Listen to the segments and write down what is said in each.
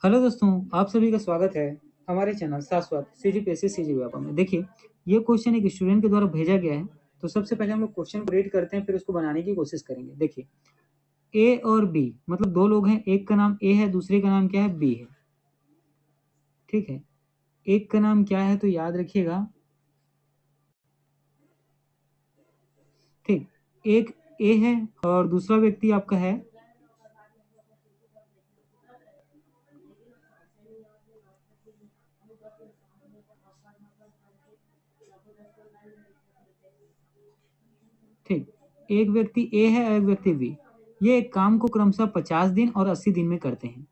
Hello दोस्तों, आप सभी का स्वागत है हमारे चैनल शाश्वत सीजीपीएससी सीजी व्यापा में। देखिए, ये क्वेश्चन एक स्टूडेंट के द्वारा भेजा गया है। तो सबसे पहले हम लोग क्वेश्चन को रीड करते हैं, फिर उसको बनाने की कोशिश करेंगे। देखिए, ए और बी मतलब दो लोग हैं, एक का नाम ए है, दूसरे का नाम क्या है, बी है। ठीक है, एक का नाम क्या है तो याद रखिएगा। ठीक, एक ए है और दूसरा व्यक्ति आपका है ठीक, एक व्यक्ति ए है और एक व्यक्ति बी। ये एक काम को क्रमशः 50 दिन और 80 दिन में करते हैं।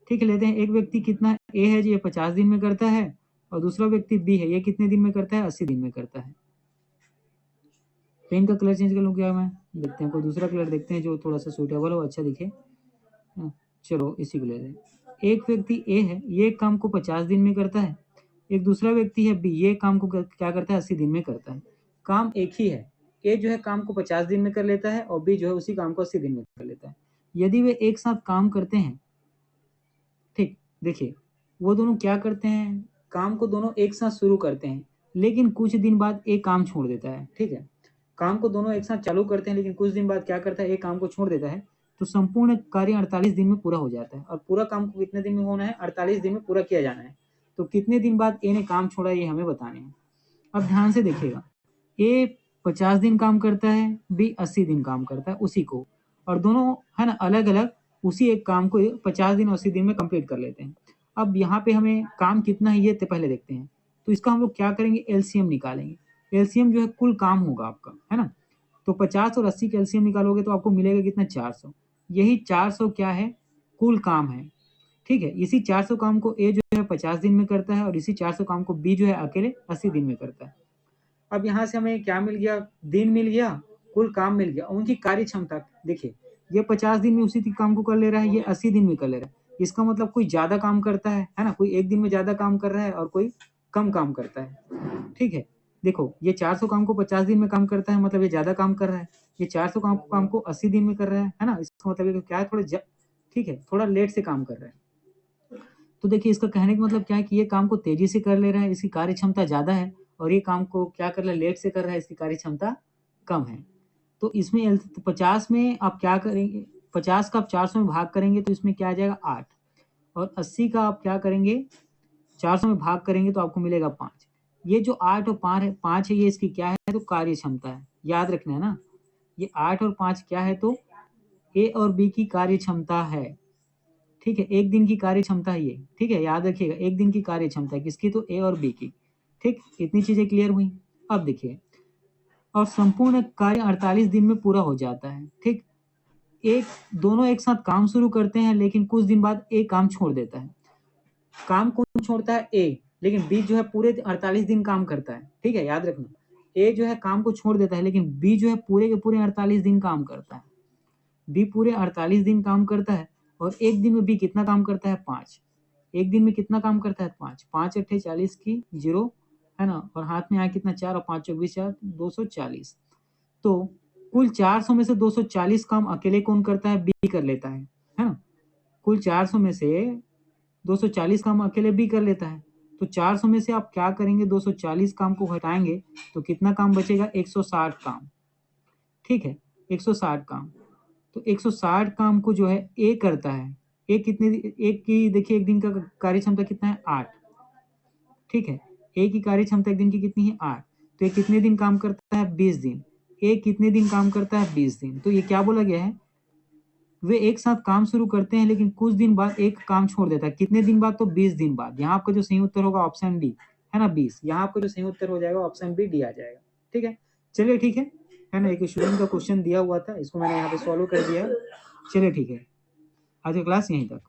ठीक है, लेते हैं एक व्यक्ति कितना ए है जी, ये 50 दिन में करता है, और दूसरा व्यक्ति बी है, ये कितने दिन में करता है, 80 दिन में करता है। पेन का कलर चेंज कर लूँ क्या मैं? देखते हैं, कोई दूसरा कलर देखते हैं जो थोड़ा सा सूटेबल हो, अच्छा दिखे। चलो इसी को ले लें। एक व्यक्ति ए है, ये काम को 50 दिन में करता है। एक दूसरा व्यक्ति है बी, ये काम को क्या करता है, 80 दिन में करता है। काम एक ही है, ए जो है काम को 50 दिन में कर लेता है और बी जो है उसी काम को 80 दिन में कर लेता है। यदि वे एक साथ काम करते हैं, ठीक, देखिए, वो दोनों क्या करते हैं, काम को दोनों एक साथ शुरू करते हैं, लेकिन कुछ दिन बाद एक काम छोड़ देता है। ठीक है, काम को दोनों एक साथ चालू करते हैं, लेकिन कुछ दिन बाद क्या करता है, एक काम को छोड़ देता है। तो संपूर्ण कार्य 48 दिन में पूरा हो जाता है, और पूरा काम को कितने दिन में होना है, 48 दिन में पूरा किया जाना है। तो कितने दिन बाद ए ने काम छोड़ा, ये हमें बताने हैं। अब ध्यान से देखिएगा, ए 50 दिन काम करता है, बी 80 दिन काम करता है उसी को, और दोनों है ना अलग अलग उसी एक काम को 50 दिन 80 दिन में कंप्लीट कर लेते हैं। अब यहाँ पे हमें काम कितना है ये तो पहले देखते हैं। तो इसका हम लोग क्या करेंगे, एलसीएम निकालेंगे। एलसीएम जो है कुल काम होगा आपका, है ना। तो 50 और 80 का एलसीएम निकालोगे तो आपको मिलेगा कितना, 400। यही 400 क्या है, कुल काम है। ठीक है, इसी 400 काम को ए जो है 50 दिन में करता है, और इसी 400 काम को बी जो है अकेले 80 दिन में करता है। अब यहाँ से हमें क्या मिल गया, दिन मिल गया, कुल काम मिल गया, उनकी कार्य क्षमता। देखिए, ये 50 दिन में उसी काम को कर ले रहा है, ये 80 दिन में कर ले रहा है। इसका मतलब कोई ज्यादा काम करता है ना, कोई एक दिन में ज्यादा काम कर रहा है और कोई कम काम करता है। ठीक है, देखो, ये 400 काम को 50 दिन में काम करता है, मतलब ये ज्यादा काम कर रहा है। ये 400 काम को 80 दिन में कर रहा है ना, इसका मतलब ये क्या है, ठीक है, थोड़ा लेट से काम कर रहा है। तो देखिए, इसका कहने का मतलब क्या है कि ये काम को तेजी से कर ले रहा है, इसकी कार्य क्षमता ज्यादा है, और ये काम को क्या कर रहा है, लेट से कर रहा है, इसकी कार्य क्षमता कम है। तो इसमें 50 में आप क्या करेंगे, 50 का आप 400 में भाग करेंगे तो इसमें क्या आ जाएगा, 8। और 80 का आप क्या करेंगे, 400 में भाग करेंगे तो आपको मिलेगा 5। ये जो 8 और 5 है, ये इसकी क्या है, तो कार्य क्षमता है। याद रखना है ना, ये 8 और 5 क्या है, तो ए और बी की कार्य क्षमता है। ठीक है, एक दिन की कार्य क्षमता है ये। ठीक है, याद रखिएगा, एक दिन की कार्य क्षमता है किसकी, तो ए और बी की। ठीक, इतनी चीजें क्लियर हुई। अब देखिए, और संपूर्ण कार्य 48 दिन में पूरा हो जाता है। ठीक, एक दोनों एक साथ काम शुरू करते हैं, लेकिन कुछ दिन बाद ए काम छोड़ देता है। काम कौन छोड़ता है, ए, लेकिन बी जो है पूरे 48 दिन काम करता है। ठीक है, याद रखना, ए जो है काम को छोड़ देता है, लेकिन बी जो है पूरे के पूरे 48 दिन काम करता है। बी पूरे 48 दिन काम करता है, और एक दिन में बी कितना काम करता है, 5। एक दिन में कितना काम करता है, 5। 5 अट्ठे 40 की जीरो, है ना, और हाथ में आया कितना, 4, और 5 24 4 240। तो कुल 400 में से 240 काम अकेले कौन करता है, बी कर लेता है ना। कुल 400 में से 240 काम अकेले बी कर लेता है। तो 400 में से आप क्या करेंगे, 240 काम को हटाएंगे तो कितना काम बचेगा, 160 काम। ठीक है, 160 काम। तो 160 काम को जो है ए करता है। एक कितने, एक की देखिए, एक दिन का कार्य क्षमता कितना है, 8। ठीक है, ए की कार्य क्षमता एक दिन की कितनी है, 8। तो ये कितने दिन काम करता है, 20 दिन। ए कितने दिन काम करता है, 20 दिन। तो ये क्या बोला गया है, वे एक साथ काम शुरू करते हैं, लेकिन कुछ दिन बाद एक काम छोड़ देता है। कितने दिन बाद, तो 20 दिन बाद। यहाँ आपका जो सही उत्तर होगा ऑप्शन डी, है ना, 20। यहाँ आपका जो सही उत्तर हो जाएगा ऑप्शन बी, डी आ जाएगा। ठीक है, चलिए, ठीक है ना। एक स्टूडेंट का क्वेश्चन दिया हुआ था, इसको मैंने यहाँ पे सॉल्व कर दिया है। चलिए ठीक है, आज की क्लास यहीं तक।